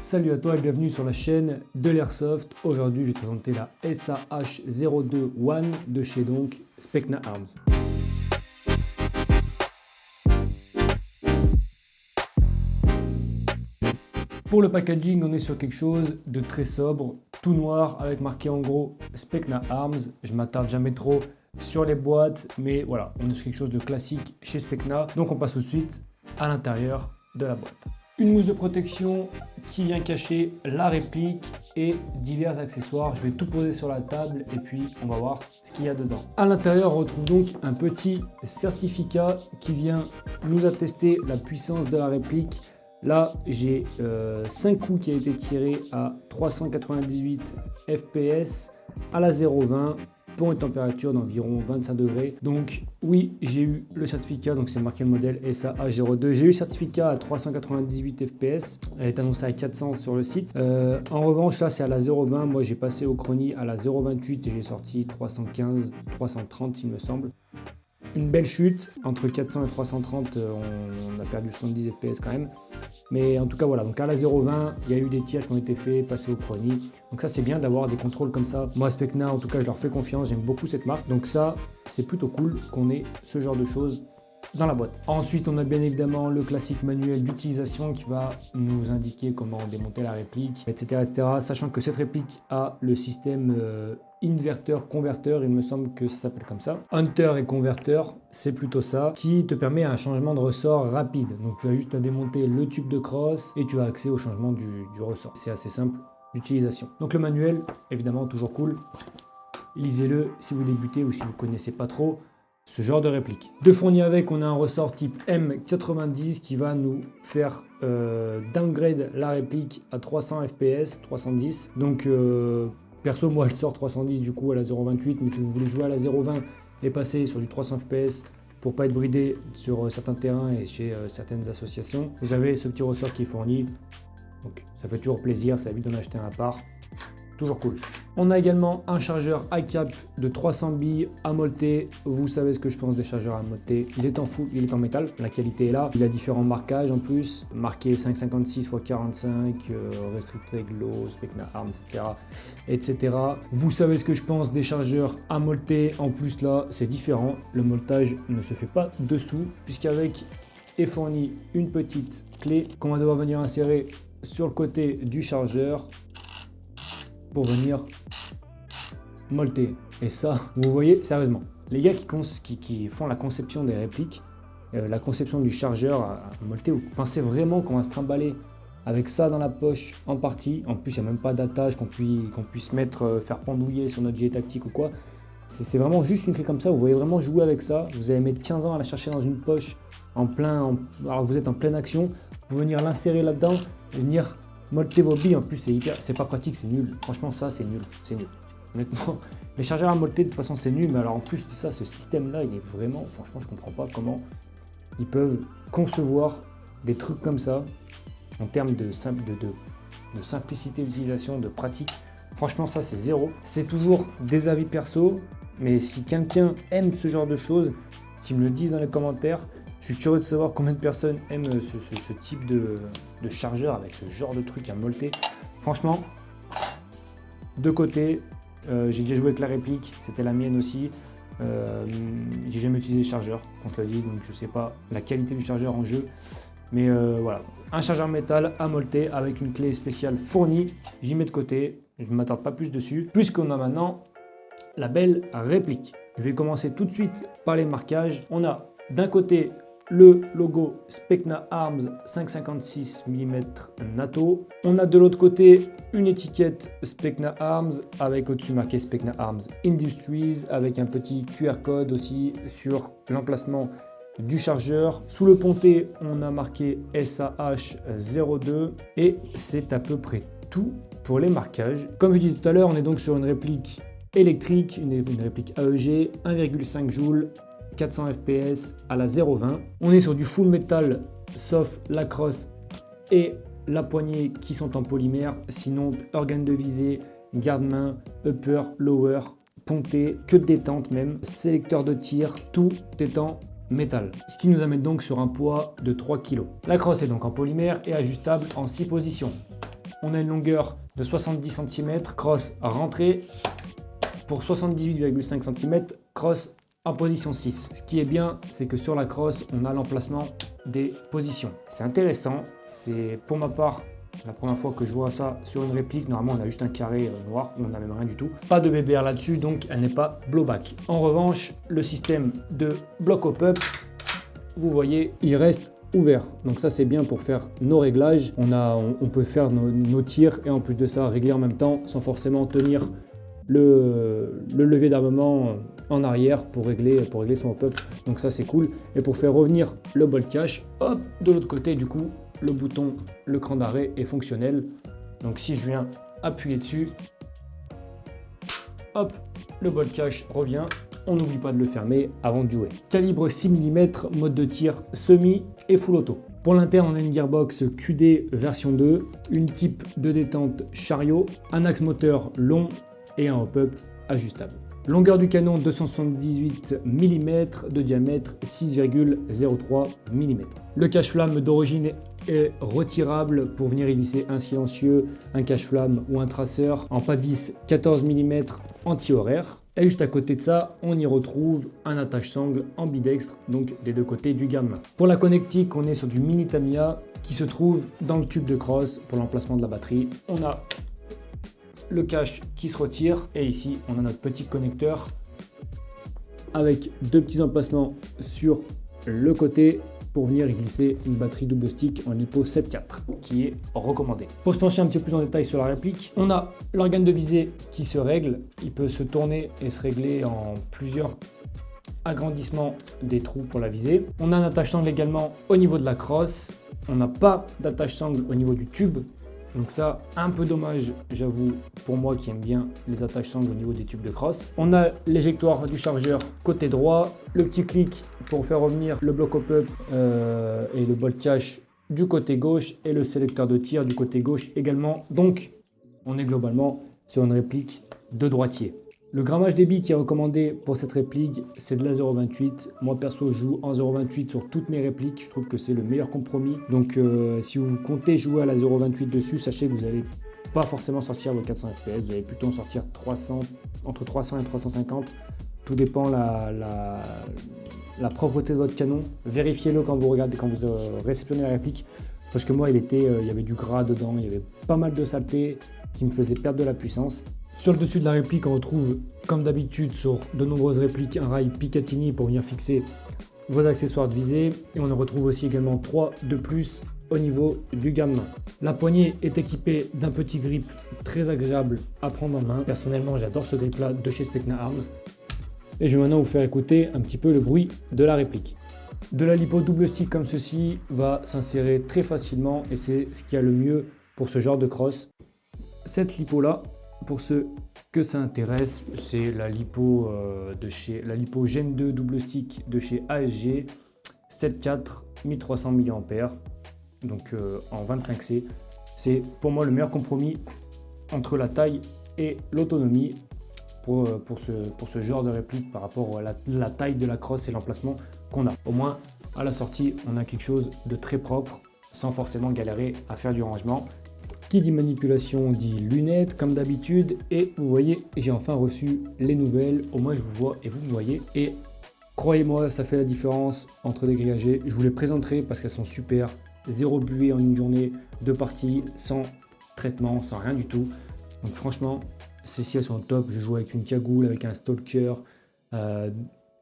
Salut à toi et bienvenue sur la chaîne de l'Airsoft. Aujourd'hui, je vais te présenter la SAH02 One de chez donc Specna Arms. Pour le packaging, on est sur quelque chose de très sobre, tout noir avec marqué en gros Specna Arms. Je m'attarde jamais trop sur les boîtes, mais voilà, on est sur quelque chose de classique chez Specna. Donc on passe tout de suite à l'intérieur de la boîte. Une mousse de protection qui vient cacher la réplique et divers accessoires. Je vais tout poser sur la table et puis on va voir ce qu'il y a dedans. À l'intérieur, on retrouve donc un petit certificat qui vient nous attester la puissance de la réplique. Là, j'ai 5 coups qui a été tiré à 398 fps à la 0,20 pour une température d'environ 25 degrés. Donc oui, j'ai eu le certificat, donc c'est marqué le modèle SAH02. J'ai eu le certificat à 398 fps, elle est annoncée à 400 sur le site. En revanche, là c'est à la 0,20, moi j'ai passé au chronie à la 0,28 et j'ai sorti 315, 330 il me semble. Une belle chute, entre 400 et 330, on a perdu 70 fps quand même. Mais en tout cas voilà, donc à la 0,20, il y a eu des tirs qui ont été faits, passés au chronie. Donc ça c'est bien d'avoir des contrôles comme ça. Moi Specna en tout cas je leur fais confiance, j'aime beaucoup cette marque. Donc ça c'est plutôt cool qu'on ait ce genre de choses dans la boîte. Ensuite on a bien évidemment le classique manuel d'utilisation qui va nous indiquer comment démonter la réplique, etc. Sachant que cette réplique a le système inverteur-converteur, il me semble que ça s'appelle comme ça. Hunter et converteur, c'est plutôt ça, qui te permet un changement de ressort rapide. Donc tu as juste à démonter le tube de crosse et tu as accès au changement du ressort. C'est assez simple d'utilisation. Donc le manuel, évidemment toujours cool. Lisez-le si vous débutez ou si vous ne connaissez pas trop ce genre de réplique. De fourni avec, on a un ressort type M90 qui va nous faire downgrade la réplique à 300 fps, 310. Donc perso, moi elle sort 310 du coup à la 0,28, mais si vous voulez jouer à la 0,20 et passer sur du 300 fps pour pas être bridé sur certains terrains et chez certaines associations, vous avez ce petit ressort qui est fourni. Donc ça fait toujours plaisir, ça évite d'en acheter un à part. Toujours cool. On a également un chargeur ICAP de 300 billes à molleter. Vous savez ce que je pense des chargeurs à molleter. Il est en full, il est en métal. La qualité est là. Il a différents marquages en plus. Marqué 5,56 x 45, Restricted Glow, Specna Arms, etc. Vous savez ce que je pense des chargeurs à molleter. En plus là, c'est différent. Le molletage ne se fait pas dessous puisqu'avec est fournie une petite clé qu'on va devoir venir insérer sur le côté du chargeur pour venir molleter. Et ça, vous voyez, sérieusement, les gars qui font la conception des répliques, la conception du chargeur à molleter, vous pensez vraiment qu'on va se trimballer avec ça dans la poche en partie? En plus, il n'y a même pas d'attache qu'on puisse mettre, faire pendouiller sur notre gilet tactique ou quoi. C'est vraiment juste une clé comme ça, vous voyez vraiment jouer avec ça. Vous allez mettre 15 ans à la chercher dans une poche alors vous êtes en pleine action, vous venir l'insérer là-dedans, venir molleter vos billes. En plus c'est pas pratique, c'est nul. Franchement ça c'est nul, honnêtement. Les chargeurs à molleter de toute façon c'est nul, mais alors en plus de ça, ce système là il est vraiment, franchement je comprends pas comment ils peuvent concevoir des trucs comme ça en termes de simplicité d'utilisation, de pratique. Franchement ça c'est zéro. C'est toujours des avis perso, mais si quelqu'un aime ce genre de choses, qu'ils me le disent dans les commentaires. Je suis curieux de savoir combien de personnes aiment ce type de chargeur avec ce genre de truc à molleter. Franchement, de côté, j'ai déjà joué avec la réplique, c'était la mienne aussi. J'ai jamais utilisé le chargeur, qu'on se le dise, donc je sais pas la qualité du chargeur en jeu. Mais voilà, un chargeur métal à molleter avec une clé spéciale fournie. J'y mets de côté, je ne m'attarde pas plus dessus, puisqu'on a maintenant la belle réplique. Je vais commencer tout de suite par les marquages. On a d'un côté le logo Specna Arms 5,56 mm NATO. On a de l'autre côté une étiquette Specna Arms avec au-dessus marqué Specna Arms Industries avec un petit QR code aussi sur l'emplacement du chargeur. Sous le pontet, on a marqué SAH02 et c'est à peu près tout pour les marquages. Comme je disais tout à l'heure, on est donc sur une réplique électrique, une réplique AEG, 1,5 joules, 400 fps à la 0,20. On est sur du full métal sauf la crosse et la poignée qui sont en polymère. Sinon, organe de visée, garde-main, upper, lower, ponté, queue de détente même, sélecteur de tir, tout est en métal. Ce qui nous amène donc sur un poids de 3 kg. La crosse est donc en polymère et ajustable en 6 positions. on a une longueur de 70 cm, crosse rentrée pour 78,5 cm, crosse en position 6. Ce qui est bien, c'est que sur la crosse, on a l'emplacement des positions. C'est intéressant, c'est pour ma part la première fois que je vois ça sur une réplique. Normalement, on a juste un carré noir, on n'a même rien du tout. Pas de BBR là-dessus, donc elle n'est pas blowback. En revanche, le système de block au pop, vous voyez, il reste ouvert. Donc ça, c'est bien pour faire nos réglages. On peut faire nos tirs et en plus de ça, régler en même temps sans forcément tenir le levier d'armement en arrière pour régler son hop-up. Donc ça, c'est cool. Et pour faire revenir le bolt cache, hop, de l'autre côté, du coup, le bouton, le cran d'arrêt est fonctionnel. Donc si je viens appuyer dessus, hop, le bolt cache revient. On n'oublie pas de le fermer avant de jouer. Calibre 6 mm, mode de tir semi et full auto. Pour l'interne, on a une gearbox QD version 2, une type de détente chariot, un axe moteur long et un hop-up ajustable. Longueur du canon 278 mm, de diamètre 6,03 mm. Le cache-flamme d'origine est retirable pour venir y glisser un silencieux, un cache-flamme ou un traceur en pas de vis 14 mm anti-horaire. Et juste à côté de ça, on y retrouve un attache-sangle ambidextre, donc des deux côtés du garde-main. Pour la connectique, on est sur du mini Tamiya qui se trouve dans le tube de crosse pour l'emplacement de la batterie. On a le cache qui se retire et ici on a notre petit connecteur avec deux petits emplacements sur le côté pour venir y glisser une batterie double stick en LiPo 7.4 qui est recommandée. Pour se pencher un petit peu plus en détail sur la réplique, on a l'organe de visée qui se règle, il peut se tourner et se régler en plusieurs agrandissements des trous pour la visée. On a un attache-sangle également au niveau de la crosse, on n'a pas d'attache-sangle au niveau du tube. Donc ça, un peu dommage, j'avoue, pour moi qui aime bien les attaches-sangles au niveau des tubes de crosse. On a l'éjectoire du chargeur côté droit, le petit clic pour faire revenir le bloc hop-up et le bolt cache du côté gauche et le sélecteur de tir du côté gauche également. Donc, on est globalement sur une réplique de droitier. Le grammage des billes qui est recommandé pour cette réplique, c'est de la 0,28. Moi perso, je joue en 0,28 sur toutes mes répliques. Je trouve que c'est le meilleur compromis. Donc si vous comptez jouer à la 0,28 dessus, sachez que vous n'allez pas forcément sortir vos 400 fps. Vous allez plutôt en sortir 300, entre 300 et 350. Tout dépend la propreté de votre canon. Vérifiez-le quand vous regardez, quand vous réceptionnez la réplique. Parce que moi, il y avait du gras dedans, il y avait pas mal de saleté qui me faisait perdre de la puissance. Sur le dessus de la réplique, on retrouve, comme d'habitude sur de nombreuses répliques, un rail Picatinny pour venir fixer vos accessoires de visée. Et on en retrouve aussi également 3 de plus au niveau du garde-main. La poignée est équipée d'un petit grip très agréable à prendre en main. Personnellement, j'adore ce grip-là de chez Specna Arms. Et je vais maintenant vous faire écouter un petit peu le bruit de la réplique. De la lipo double stick comme ceci va s'insérer très facilement et c'est ce qu'il y a le mieux pour ce genre de cross. Cette lipo-là, pour ceux que ça intéresse, c'est la lipo Gen 2 double stick de chez ASG 7.4 1300 mAh, donc en 25C. C'est pour moi le meilleur compromis entre la taille et l'autonomie pour ce genre de réplique par rapport à la taille de la crosse et l'emplacement qu'on a. Au moins, à la sortie, on a quelque chose de très propre sans forcément galérer à faire du rangement. Qui dit manipulation dit lunettes comme d'habitude et vous voyez, j'ai enfin reçu les nouvelles, au moins je vous vois et vous me voyez et croyez-moi, ça fait la différence entre des grillagés. Je vous les présenterai parce qu'elles sont super, 0 buée en une journée, 2 parties, sans traitement, sans rien du tout. Donc franchement, celles-ci elles sont au top. Je joue avec une cagoule, avec un stalker,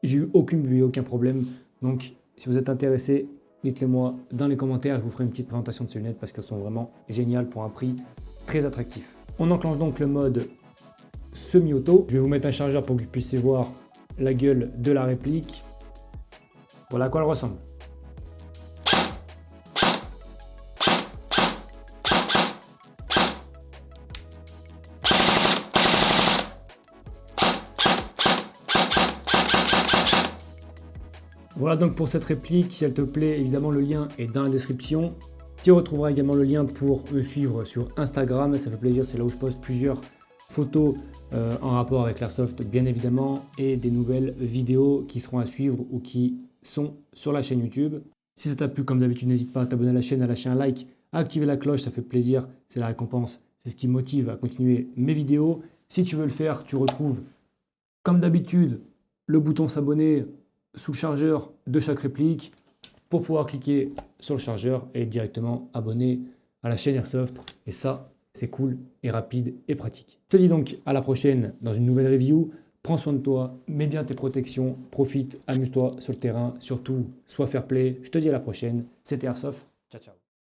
j'ai eu aucune buée, aucun problème. Donc si vous êtes intéressé, dites-le moi dans les commentaires, je vous ferai une petite présentation de ces lunettes parce qu'elles sont vraiment géniales pour un prix très attractif. On enclenche donc le mode semi-auto. Je vais vous mettre un chargeur pour que vous puissiez voir la gueule de la réplique. Voilà à quoi elle ressemble. Voilà donc pour cette réplique, si elle te plaît, évidemment le lien est dans la description. Tu retrouveras également le lien pour me suivre sur Instagram, ça fait plaisir, c'est là où je poste plusieurs photos en rapport avec l'Airsoft bien évidemment et des nouvelles vidéos qui seront à suivre ou qui sont sur la chaîne YouTube. Si ça t'a plu, comme d'habitude, n'hésite pas à t'abonner à la chaîne, à lâcher un like, activer la cloche, ça fait plaisir, c'est la récompense, c'est ce qui me motive à continuer mes vidéos. Si tu veux le faire, tu retrouves comme d'habitude le bouton s'abonner sous le chargeur de chaque réplique pour pouvoir cliquer sur le chargeur et être directement abonné à la chaîne Airsoft. Et ça, c'est cool et rapide et pratique. Je te dis donc à la prochaine dans une nouvelle review. Prends soin de toi, mets bien tes protections, profite, amuse-toi sur le terrain. Surtout, sois fair play. Je te dis à la prochaine. C'était Airsoft. Ciao, ciao.